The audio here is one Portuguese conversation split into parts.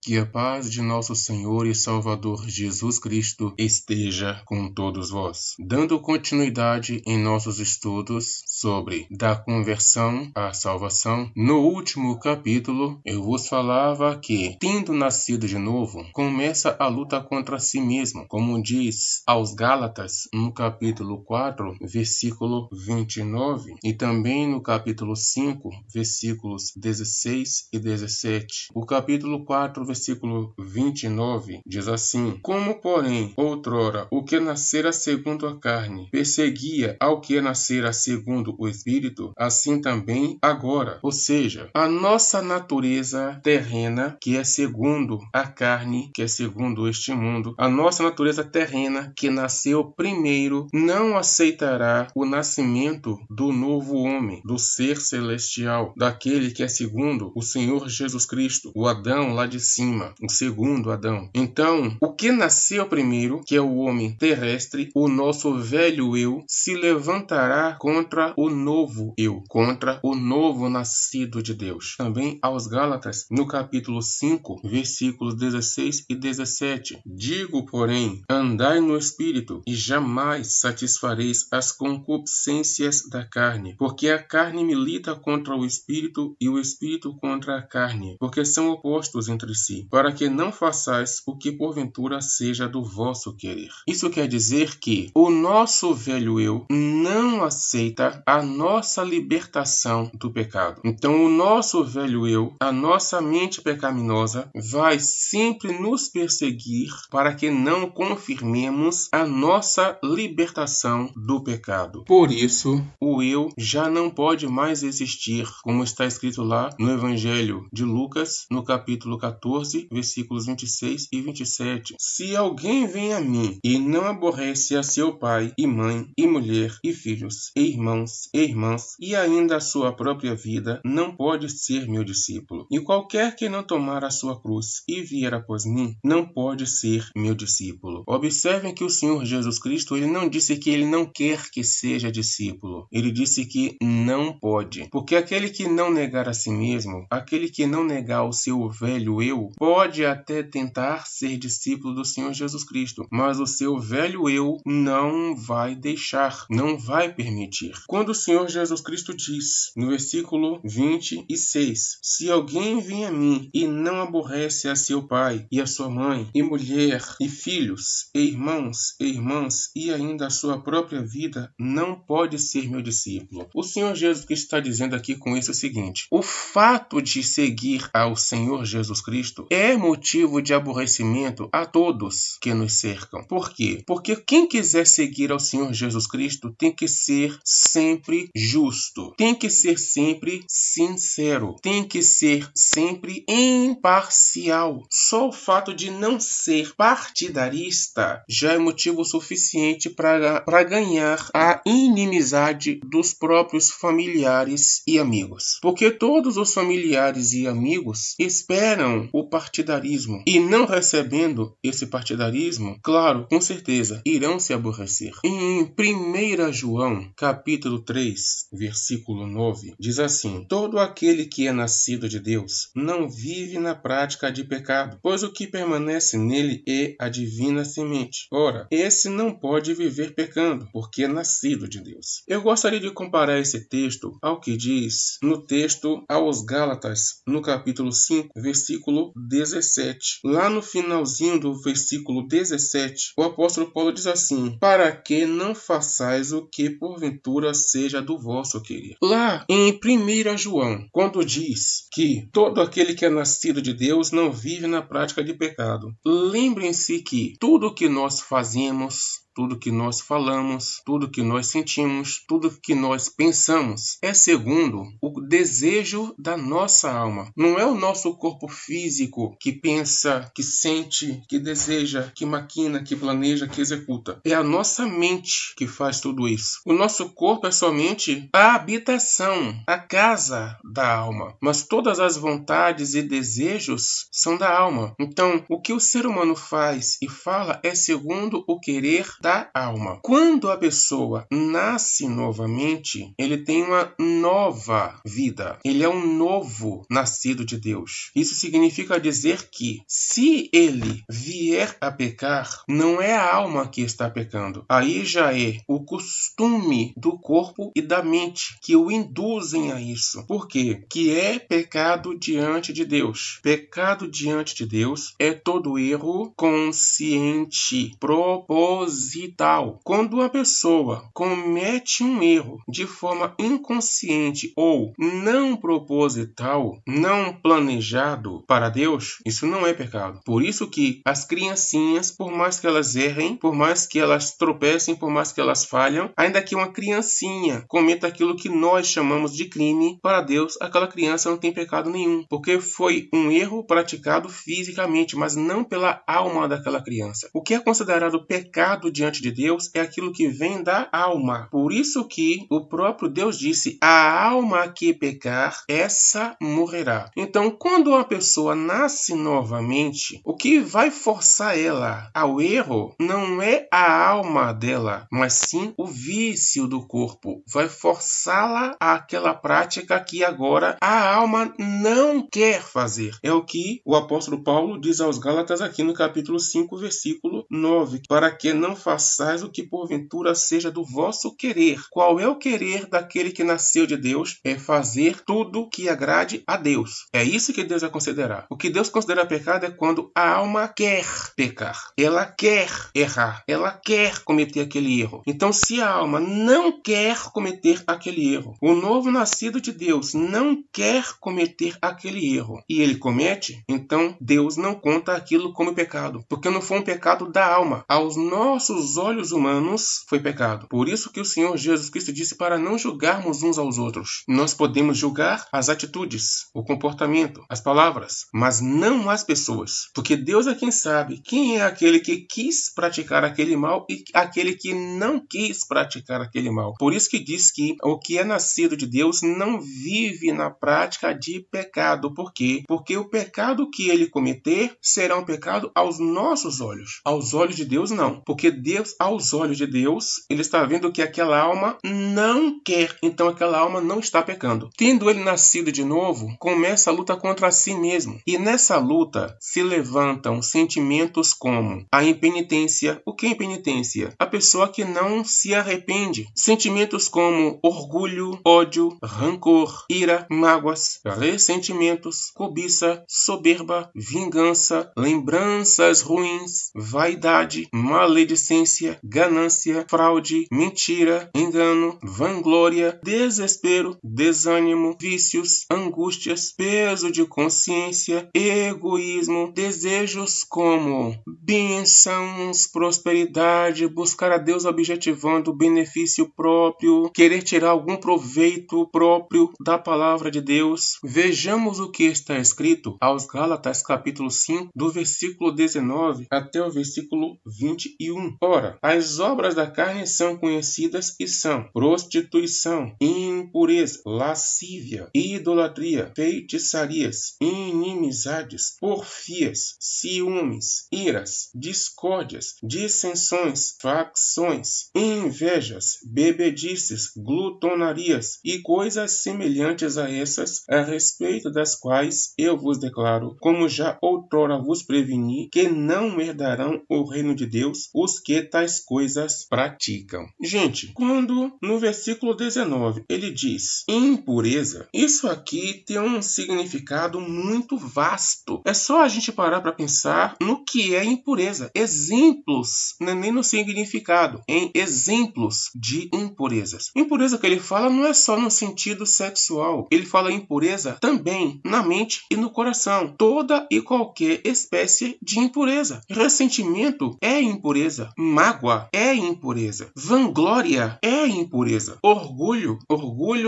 Que a paz de nosso Senhor e Salvador Jesus Cristo esteja com todos vós. Dando continuidade em nossos estudos sobre da conversão à salvação, no último capítulo eu vos falava que, tendo nascido de novo, começa a luta contra si mesmo, como diz aos Gálatas no capítulo 4, versículo 29, e também no capítulo 5, versículos 16 e 17. O capítulo 4, versículo 29 diz assim: Como, porém, outrora o que nascera segundo a carne perseguia ao que nascera segundo o Espírito, assim também agora. Ou seja, a nossa natureza terrena, que é segundo a carne, que é segundo este mundo, a nossa natureza terrena, que nasceu primeiro, não aceitará o nascimento do novo homem, do ser celestial, daquele que é segundo o Senhor Jesus Cristo, o Adão lá de cima, o segundo Adão. Então, o que nasceu primeiro, que é o homem terrestre, o nosso velho eu, se levantará contra o novo eu, contra o novo nascido de Deus. Também aos Gálatas, no capítulo 5, versículos 16 e 17. Digo, porém, andai no Espírito, e jamais satisfareis as concupiscências da carne, porque a carne milita contra o Espírito e o Espírito contra a carne, porque são opostos entre si, para que não façais o que porventura seja do vosso querer. Isso quer dizer que o nosso velho eu não aceita a nossa libertação do pecado. Então o nosso velho eu, a nossa mente pecaminosa, vai sempre nos perseguir para que não confirmemos a nossa libertação do pecado. Por isso, o eu já não pode mais existir, como está escrito lá no Evangelho de Lucas, no capítulo 14, versículos 26 e 27. Se alguém vem a mim e não aborrece a seu pai e mãe e mulher e filhos e irmãos e irmãs e ainda a sua própria vida, não pode ser meu discípulo. E qualquer que não tomar a sua cruz e vier após mim, não pode ser meu discípulo. Observem que o Senhor Jesus Cristo, ele não disse que ele não quer que seja discípulo. Ele disse que não pode. Porque aquele que não negar a si mesmo, aquele que não negar o seu velho eu, pode até tentar ser discípulo do Senhor Jesus Cristo, mas o seu velho eu não vai deixar, não vai permitir. Quando o Senhor Jesus Cristo diz, no versículo 26, se alguém vem a mim e não aborrece a seu pai e a sua mãe, e mulher, e filhos, e irmãos, e irmãs, e ainda a sua própria vida, não pode ser meu discípulo. O Senhor Jesus Cristo está dizendo aqui com isso o seguinte: o fato de seguir ao Senhor Jesus Cristo é motivo de aborrecimento a todos que nos cercam. Por quê? Porque quem quiser seguir ao Senhor Jesus Cristo tem que ser sempre justo, tem que ser sempre sincero, tem que ser sempre imparcial. Só o fato de não ser partidarista já é motivo suficiente para ganhar a inimizade dos próprios familiares e amigos. Porque todos os familiares e amigos esperam o partidarismo e, não recebendo esse partidarismo, claro, com certeza, irão se aborrecer. Em 1 João, capítulo 3, versículo 9, diz assim: todo aquele que é nascido de Deus não vive na prática de pecado, pois o que permanece nele é a divina semente. Ora, esse não pode viver pecando, porque é nascido de Deus. Eu gostaria de comparar esse texto ao que diz no texto aos Gálatas, no capítulo 5, versículo 17. Lá no finalzinho do versículo 17, o apóstolo Paulo diz assim: para que não façais o que porventura seja do vosso querer. Lá em 1 João, quando diz que todo aquele que é nascido de Deus não vive na prática de pecado, lembrem-se que tudo que nós fazemos, tudo que nós falamos, tudo que nós sentimos, tudo que nós pensamos é segundo o desejo da nossa alma. Não é o nosso corpo físico que pensa, que sente, que deseja, que maquina, que planeja, que executa. É a nossa mente que faz tudo isso. O nosso corpo é somente a habitação, a casa da alma. Mas todas as vontades e desejos são da alma. Então, o que o ser humano faz e fala é segundo o querer da da alma. Quando a pessoa nasce novamente, ele tem uma nova vida. Ele é um novo nascido de Deus. Isso significa dizer que, se ele vier a pecar, não é a alma que está pecando. Aí já é o costume do corpo e da mente que o induzem a isso. Por quê? Que é pecado diante de Deus. Pecado diante de Deus é todo erro consciente, proposital. Quando uma pessoa comete um erro de forma inconsciente ou não proposital, não planejado para Deus, isso não é pecado. Por isso que as criancinhas, por mais que elas errem, por mais que elas tropecem, por mais que elas falham, ainda que uma criancinha cometa aquilo que nós chamamos de crime, para Deus, aquela criança não tem pecado nenhum, porque foi um erro praticado fisicamente, mas não pela alma daquela criança. O que é considerado pecado diante de Deus é aquilo que vem da alma. Por isso que o próprio Deus disse: a alma que pecar, essa morrerá. Então, quando uma pessoa nasce novamente, o que vai forçar ela ao erro não é a alma dela, mas sim o vício do corpo. Vai forçá-la àquela prática que agora a alma não quer fazer. É o que o apóstolo Paulo diz aos Gálatas aqui no capítulo 5, versículo 9. Para que não façais o que porventura seja do vosso querer. Qual é o querer daquele que nasceu de Deus? É fazer tudo que agrade a Deus. É isso que Deus vai considerar. O que Deus considera pecado é quando a alma quer pecar. Ela quer errar. Ela quer cometer aquele erro. Então, se a alma não quer cometer aquele erro, o novo nascido de Deus não quer cometer aquele erro e ele comete, então Deus não conta aquilo como pecado, porque não foi um pecado da alma. Aos nossos olhos humanos foi pecado. Por isso que o Senhor Jesus Cristo disse para não julgarmos uns aos outros. Nós podemos julgar as atitudes, o comportamento, as palavras, mas não as pessoas, porque Deus é quem sabe quem é aquele que quis praticar aquele mal e aquele que não quis praticar aquele mal. Por isso que diz que o que é nascido de Deus não vive na prática de pecado. Por quê? Porque o pecado que ele cometer será um pecado aos nossos olhos. Aos olhos de Deus, não. Porque Deus, aos olhos de Deus, ele está vendo que aquela alma não quer. Então aquela alma não está pecando. Tendo ele nascido de novo, começa a luta contra si mesmo. E nessa luta se levantam sentimentos como a impenitência. O que é impenitência? A pessoa que não se arrepende. Sentimentos como orgulho, ódio, rancor, ira, mágoas, ressentimentos, cobiça, soberba, vingança, lembranças ruins, vaidade, maledicência, ganância, fraude, mentira, engano, vanglória, desespero, desânimo, vícios, angústias, peso de consciência, egoísmo, desejos como bênçãos, prosperidade, buscar a Deus objetivando o benefício próprio, querer tirar algum proveito próprio da palavra de Deus. Vejamos o que está escrito aos Gálatas capítulo 5, do versículo 19 até o versículo 21. Ora, as obras da carne são conhecidas e são prostituição, impureza, lascívia, idolatria, feitiçarias, inimizades, porfias, ciúmes, iras, discórdias, dissensões, facções, invejas, bebedices, glutonarias e coisas semelhantes a essas, a respeito das quais eu vos declaro, como já outrora vos preveni, que não herdarão o reino de Deus os que tais coisas praticam. Gente, quando no versículo 19 ele diz impureza, isso aqui tem um significado muito vasto. É só a gente parar para pensar no que é impureza. Exemplos, não é nem no significado, em exemplos de impurezas. Impureza que ele fala não é só no sentido sexual. Ele fala impureza também na mente e no coração. Toda e qualquer espécie de impureza. Ressentimento é impureza. Mágoa é impureza. Vanglória é impureza. Orgulho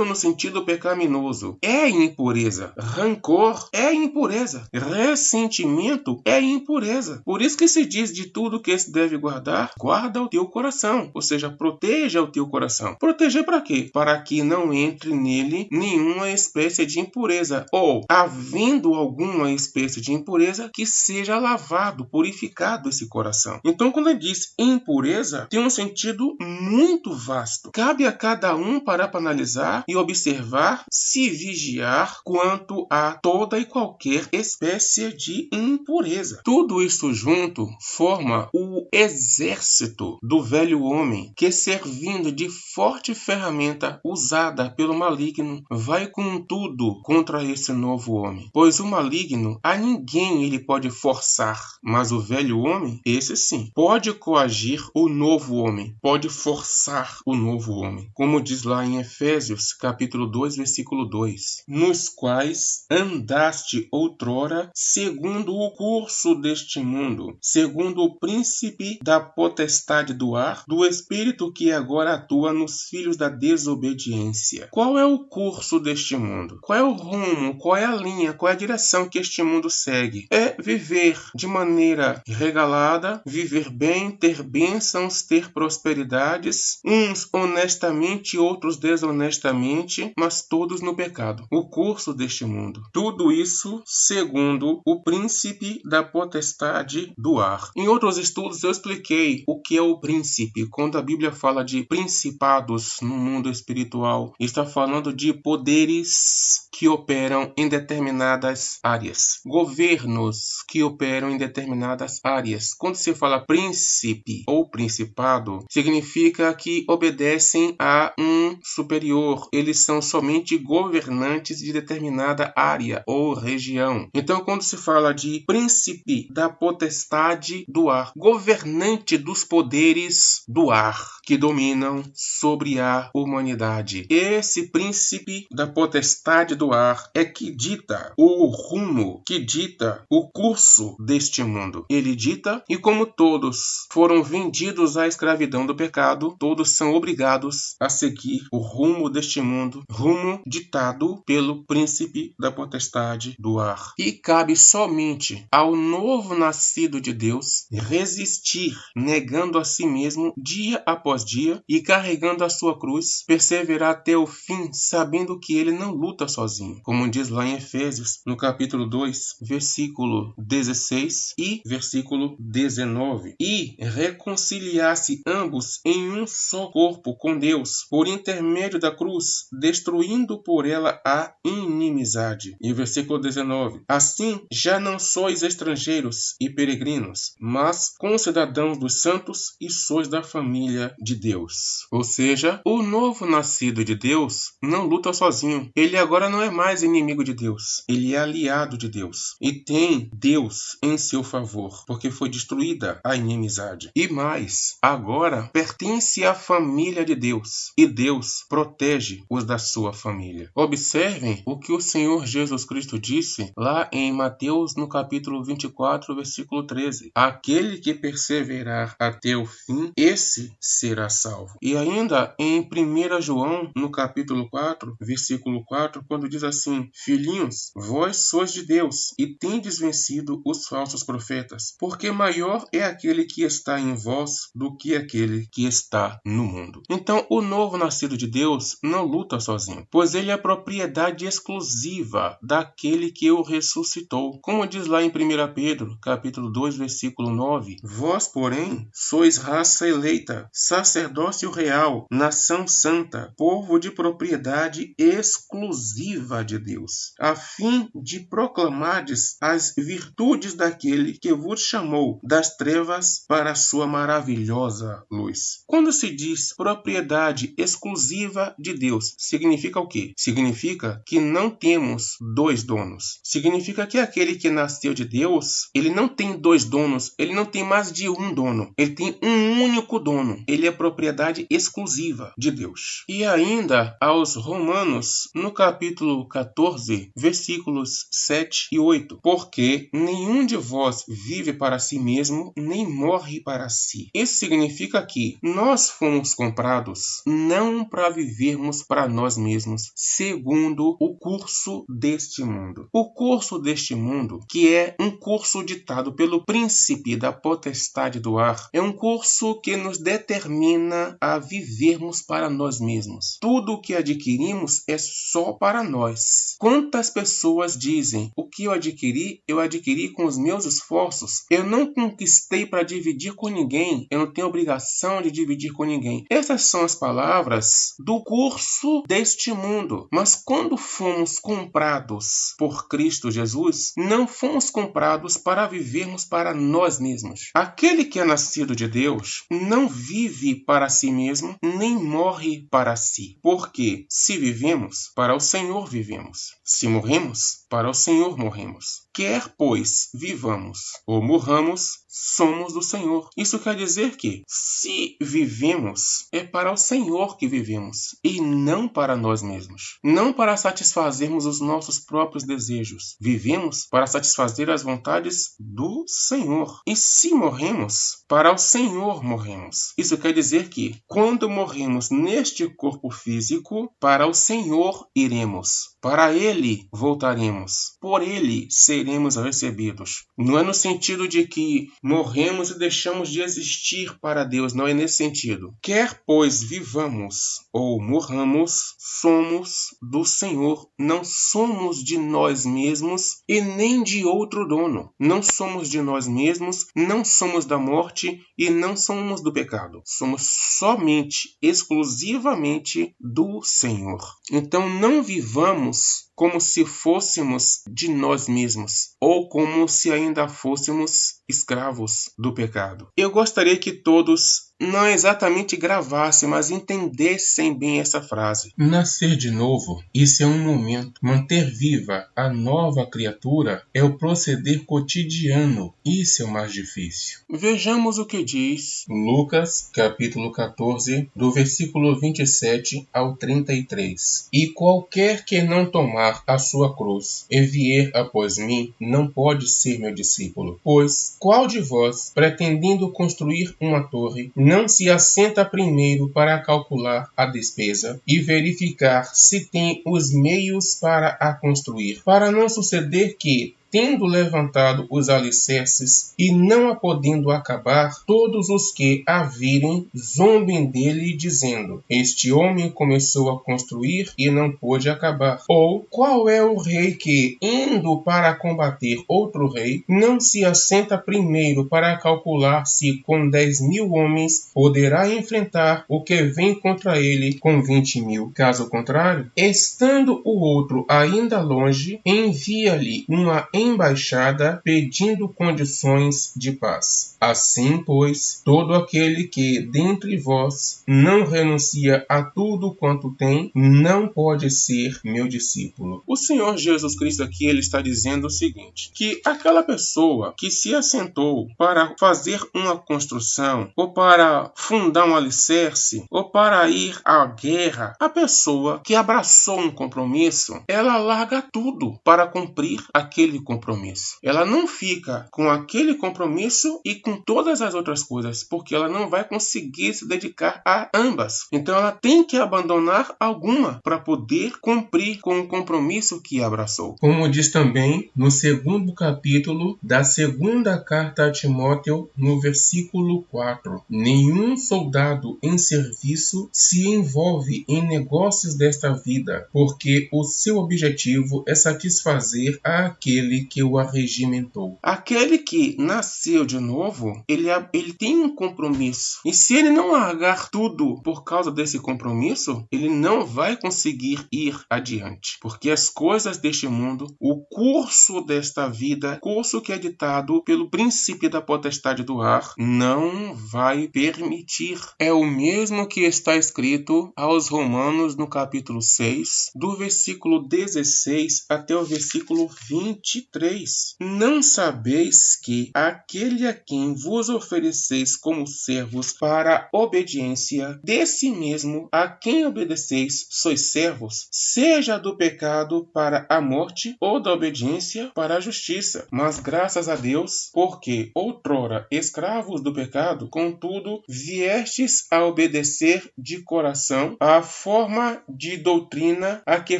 no sentido pecaminoso, é impureza. Rancor é impureza. Ressentimento é impureza. Por isso que se diz de tudo que se deve guardar, guarda o teu coração. Ou seja, proteja o teu coração. Proteger para quê? Para que não entre nele nenhuma espécie de impureza. Ou, havendo alguma espécie de impureza, que seja lavado, purificado esse coração. coração. Então, quando ele diz impureza, tem um sentido muito vasto. Cabe a cada um parar para analisar e observar, se vigiar quanto a toda e qualquer espécie de impureza. Tudo isso junto forma o exército do velho homem, que, servindo de forte ferramenta usada pelo maligno, vai com tudo contra esse novo homem. Pois o maligno, a ninguém ele pode forçar, mas o velho homem, esse sim, pode coagir o novo homem, pode forçar o novo homem. Como diz lá em Efésios, capítulo 2, versículo 2, nos quais andaste outrora segundo o curso deste mundo, segundo o príncipe da potestade do ar, do espírito que agora atua nos filhos da desobediência. Qual é o curso deste mundo? Qual é o rumo? Qual é a linha? Qual é a direção que este mundo segue? É viver de maneira regalada, viver bem, ter bênçãos, ter prosperidades, uns honestamente, outros desonestamente, mas todos no pecado. O curso deste mundo. Tudo isso segundo o príncipe da potestade do ar. Em outros estudos eu expliquei o que é o príncipe. Quando a Bíblia fala de principados no mundo espiritual, está falando de poderes que operam em determinadas áreas, governos que operam em determinadas áreas. Quando se fala príncipe ou principado, significa que obedecem a um superior. Eles são somente governantes de determinada área ou região. Então, quando se fala de príncipe da potestade do ar, governante dos poderes do ar que dominam sobre a humanidade, esse príncipe da potestade do ar é que dita o rumo, que dita o curso deste mundo. Ele dita, e como todos foram vendidos à escravidão do pecado, todos são obrigados a seguir o rumo deste mundo, rumo ditado pelo príncipe da potestade do ar. E cabe somente ao novo nascido de Deus resistir, negando a si mesmo dia após dia e carregando a sua cruz, perseverar até o fim, sabendo que ele não luta sozinho. Como diz lá em Efésios, no capítulo 2, versículo 16 e versículo 19. E reconciliar-se ambos em um só corpo com Deus, por intermédio da cruz, destruindo por ela a inimizade. E versículo 19. Assim, já não sois estrangeiros e peregrinos, mas concidadãos dos santos e sois da família de Deus. Ou seja, o novo nascido de Deus não luta sozinho. Ele agora não é mais inimigo de Deus. Ele é aliado de Deus. E tem Deus em seu favor, porque foi destruída a inimizade. E mais, agora pertence à família de Deus. E Deus protege os da sua família. Observem o que o Senhor Jesus Cristo disse lá em Mateus, no capítulo 24, versículo 13. Aquele que perseverar até o fim, esse será salvo. E ainda em 1 João, no capítulo 4, versículo 4, quando diz assim: filhinhos, vós sois de Deus e tendes vencido os falsos profetas, porque maior é aquele que está em vós do que aquele que está no mundo. Então, o novo nascido de Deus não luta sozinho, pois ele é propriedade exclusiva daquele que o ressuscitou. Como diz lá em 1 Pedro, capítulo 2, versículo 9, vós, porém, sois raça eleita, sacerdócio real, nação santa, povo de propriedade exclusiva de Deus, a fim de proclamardes as virtudes daquele que vos chamou das trevas para a sua maravilhosa luz. Quando se diz propriedade exclusiva de Deus, significa o quê? Significa que não temos dois donos. Significa que aquele que nasceu de Deus, ele não tem dois donos, ele não tem mais de um dono. Ele tem um único dono. Ele é propriedade exclusiva de Deus. E ainda aos Romanos, no capítulo 14, versículos 7 e 8. Porque nenhum de vós vive para si mesmo, nem morre para si. Isso significa que nós fomos comprados não para vivermos para nós mesmos, segundo o curso deste mundo. O curso deste mundo, que é um curso ditado pelo príncipe da potestade do ar, é um curso que nos determina a vivermos para nós mesmos. Tudo o que adquirimos é só para nós. Quantas pessoas dizem: o que eu adquiri com os meus esforços, eu não conquistei para dividir com ninguém. Eu não tenho obrigação de dividir com ninguém. Essas são as palavras do curso deste mundo. Mas quando fomos comprados por Cristo Jesus, não fomos comprados para vivermos para nós mesmos. Aquele que é nascido de Deus não vive para si mesmo, nem morre para si. Porque se vivemos, para o Senhor vivemos. Se morremos, para o Senhor morremos. Quer, pois, vivamos ou morramos, somos do Senhor. Isso quer dizer que, se vivemos, é para o Senhor que vivemos, e não para nós mesmos. Não para satisfazermos os nossos próprios desejos. Vivemos para satisfazer as vontades do Senhor. E se morremos, para o Senhor morremos. Isso quer dizer que, quando morremos neste corpo físico, para o Senhor iremos. Para Ele voltaremos. Por Ele seremos recebidos. Não é no sentido de que morremos e deixamos de existir para Deus. Não é nesse sentido. Quer, pois, vivamos ou morramos, somos do Senhor. Não somos de nós mesmos e nem de outro dono. Não somos de nós mesmos, não somos da morte e não somos do pecado. Somos somente, exclusivamente do Senhor. Então não vivamos como se fôssemos de nós mesmos, ou como se ainda fôssemos escravos do pecado. Eu gostaria que todos não exatamente gravassem, mas entendessem bem essa frase. Nascer de novo, isso é um momento. Manter viva a nova criatura é o proceder cotidiano. Isso é o mais difícil. Vejamos o que diz Lucas, capítulo 14, do versículo 27 ao 33. E qualquer que não tomar a sua cruz e vier após mim, não pode ser meu discípulo. Pois, qual de vós, pretendendo construir uma torre, não se assenta primeiro para calcular a despesa e verificar se tem os meios para a construir, para não suceder que, tendo levantado os alicerces e não a podendo acabar, todos os que a virem zombem dele, dizendo: este homem começou a construir e não pôde acabar. Ou, qual é o rei que, indo para combater outro rei, não se assenta primeiro para calcular se com 10.000 homens poderá enfrentar o que vem contra ele com 20.000? Caso contrário, estando o outro ainda longe, envia-lhe uma embaixada pedindo condições de paz. Assim, pois, todo aquele que dentre vós não renuncia a tudo quanto tem, não pode ser meu discípulo. O Senhor Jesus Cristo aqui, ele está dizendo o seguinte, que aquela pessoa que se assentou para fazer uma construção, ou para fundar um alicerce, ou para ir à guerra, a pessoa que abraçou um compromisso, ela larga tudo para cumprir aquele compromisso. Ela não fica com aquele compromisso e com todas as outras coisas, porque ela não vai conseguir se dedicar a ambas. Então ela tem que abandonar alguma para poder cumprir com o compromisso que abraçou. Como diz também no 2º capítulo da 2ª carta a Timóteo, no versículo 4. Nenhum soldado em serviço se envolve em negócios desta vida, porque o seu objetivo é satisfazer aquele que o arregimentou. Aquele que nasceu de novo, ele tem um compromisso. E se ele não largar tudo por causa desse compromisso, ele não vai conseguir ir adiante. Porque as coisas deste mundo, o curso desta vida, curso que é ditado pelo príncipe da potestade do ar, não vai permitir. É o mesmo que está escrito aos Romanos no capítulo 6, do versículo 16 até o versículo 23. Não sabeis que aquele a quem vos ofereceis como servos para obediência, desse mesmo a quem obedeceis sois servos, seja do pecado para a morte ou da obediência para a justiça. Mas graças a Deus, porque outrora escravos do pecado, contudo viestes a obedecer de coração à forma de doutrina a que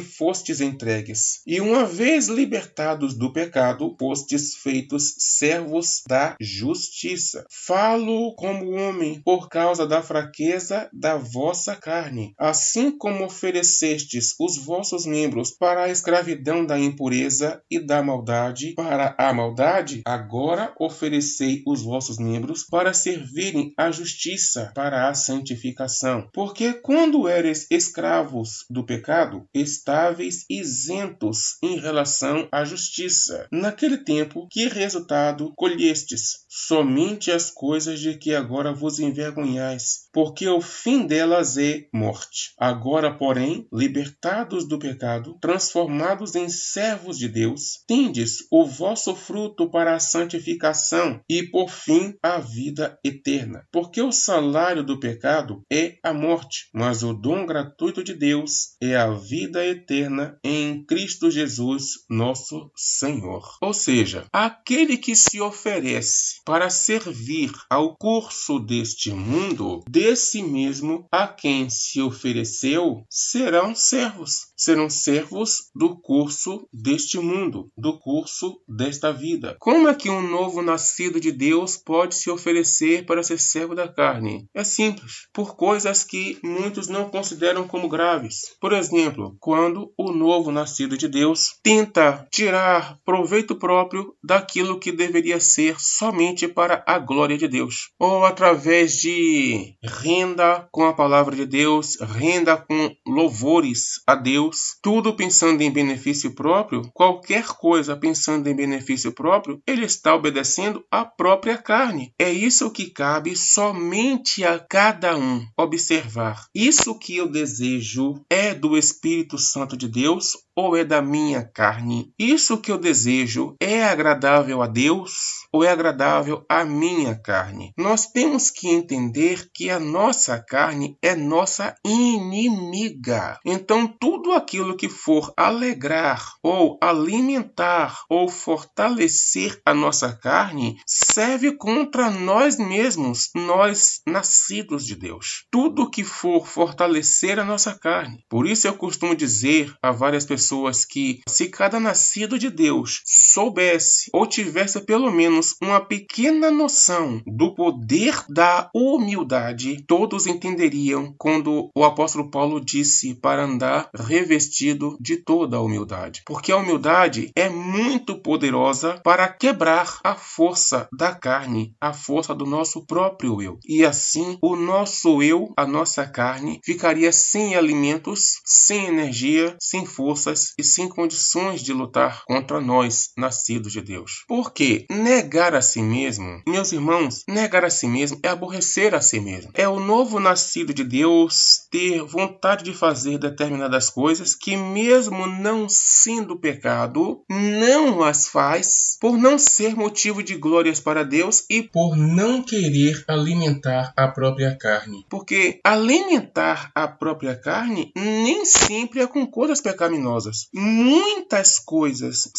fostes entregues. E uma vez libertados do pecado, fostes feitos servos da justiça. Falo como homem por causa da fraqueza da vossa carne. Assim como oferecestes os vossos membros para a escravidão da impureza e da maldade, para a maldade, agora oferecei os vossos membros para servirem à justiça, para a santificação. Porque quando eres escravos do pecado, estáveis isentos em relação à justiça. Naquele tempo, que resultado colhestes? Somente as coisas de que agora vos envergonhais, porque o fim delas é morte. Agora, porém, libertados do pecado, transformados em servos de Deus, tendes o vosso fruto para a santificação e, por fim, a vida eterna. Porque o salário do pecado é a morte, mas o dom gratuito de Deus é a vida eterna em Cristo Jesus, nosso Senhor. Ou seja, aquele que se oferece para servir ao curso deste mundo, desse mesmo a quem se ofereceu, serão servos do curso deste mundo, do curso desta vida. Como é que um novo nascido de Deus pode se oferecer para ser servo da carne? É simples, por coisas que muitos não consideram como graves. Por exemplo, quando o novo nascido de Deus tenta tirar proveito próprio daquilo que deveria ser somente para a glória de Deus, ou através de renda com a palavra de Deus, renda com louvores a Deus, tudo pensando em benefício próprio, qualquer coisa pensando em benefício próprio, ele está obedecendo à própria carne. É isso que cabe somente a cada um observar. Isso que eu desejo é do Espírito Santo de Deus ou é da minha carne? Isso que eu desejo é agradável a Deus ou é agradável à minha carne? Nós temos que entender que a nossa carne é nossa inimiga. Então, tudo aquilo que for alegrar ou alimentar ou fortalecer a nossa carne serve contra nós mesmos, nós nascidos de Deus. Tudo que for fortalecer a nossa carne. Por isso eu costumo dizer a várias pessoas que se cada nascido de Deus soubesse ou tivesse pelo menos uma pequena noção do poder da humildade, todos entenderiam quando o apóstolo Paulo disse para andar revestido de toda a humildade. Porque a humildade é muito poderosa para quebrar a força da carne, a força do nosso próprio eu. E assim, o nosso eu, a nossa carne, ficaria sem alimentos, sem energia, sem forças e sem condições de lutar contra nós, nascidos de Deus. Porque negar a si mesmo, meus irmãos, negar a si mesmo é aborrecer a si mesmo. É o novo nascido de Deus ter vontade de fazer determinadas coisas que, mesmo não sendo pecado, não as faz por não ser motivo de glórias para Deus e por não querer alimentar a própria carne. Porque alimentar a própria carne nem sempre é com coisas pecaminosas. Muitas coisas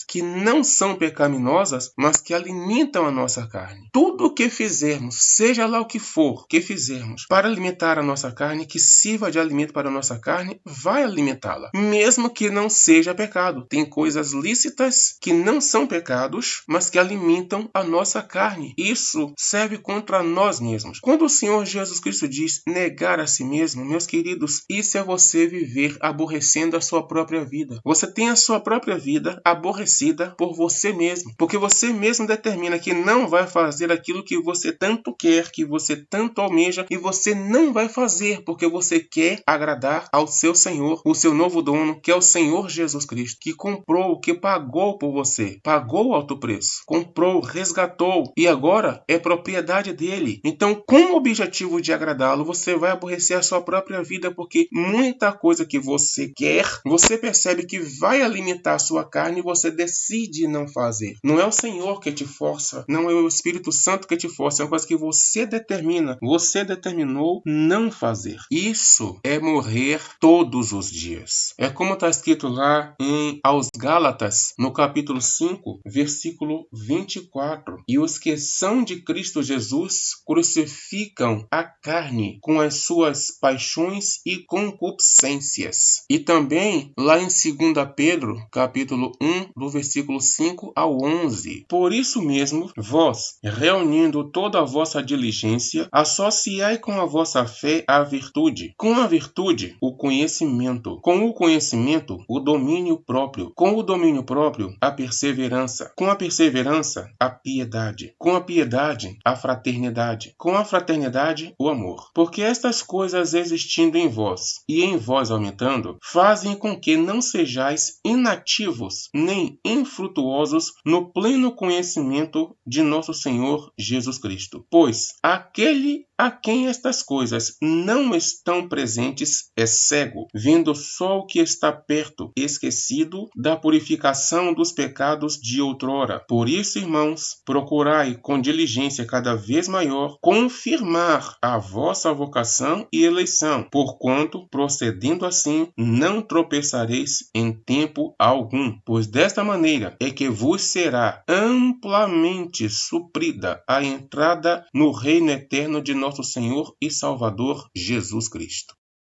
que não são pecaminosas, mas que alimentam a nossa carne. Tudo o que fizermos, seja lá o que for que fizermos para alimentar a nossa carne, que sirva de alimento para a nossa carne, vai alimentá-la, mesmo que não seja pecado. Tem coisas lícitas que não são pecados, mas que alimentam a nossa carne. Isso serve contra nós mesmos. Quando o Senhor Jesus Cristo diz negar a si mesmo, meus queridos, isso é você viver aborrecendo a sua própria vida. Você tem a sua própria vida aborrecida por você mesmo, porque você mesmo determina que não vai fazer aquilo que você tanto quer, que você tanto almeja, e você não vai fazer porque você quer agradar ao seu Senhor, o seu novo dono, que é o Senhor Jesus Cristo, que comprou, que pagou por você, pagou o alto preço, comprou, resgatou e agora é propriedade dele. Então, com o objetivo de agradá-lo, você vai aborrecer a sua própria vida, porque muita coisa que você quer, você percebe que vai alimentar a sua carne e você decide não fazer. Não é o Senhor que te força, não é o Espírito Santo que te força, é uma coisa que você determina, você determinou não fazer. Isso é morrer todos os dias. É como está escrito lá aos Gálatas, no capítulo 5, versículo 24. E os que são de Cristo Jesus crucificam a carne com as suas paixões e concupiscências. 10. E também lá em 2 Pedro, capítulo 1, do versículo 5 ao 11. Por isso mesmo, vós, reunindo toda a vossa diligência, associai com a vossa fé a virtude, com a virtude o conhecimento, com o conhecimento o domínio próprio, com o domínio próprio a perseverança, com a perseverança a piedade, com a piedade a fraternidade, com a fraternidade o amor. Porque estas coisas existindo em vós e em vós aumentando, fazem com que não sejais inativos nem infrutuosos no pleno conhecimento de nosso Senhor Jesus Cristo. Pois aquele a quem estas coisas não estão presentes é cego, vendo só o que está perto, esquecido da purificação dos pecados de outrora. Por isso, irmãos, procurai com diligência cada vez maior confirmar a vossa vocação e eleição, porquanto, procedendo assim, não tropeçareis em tempo algum, pois desta maneira é que vos será amplamente suprida a entrada no reino eterno de nosso Senhor e Salvador Jesus Cristo.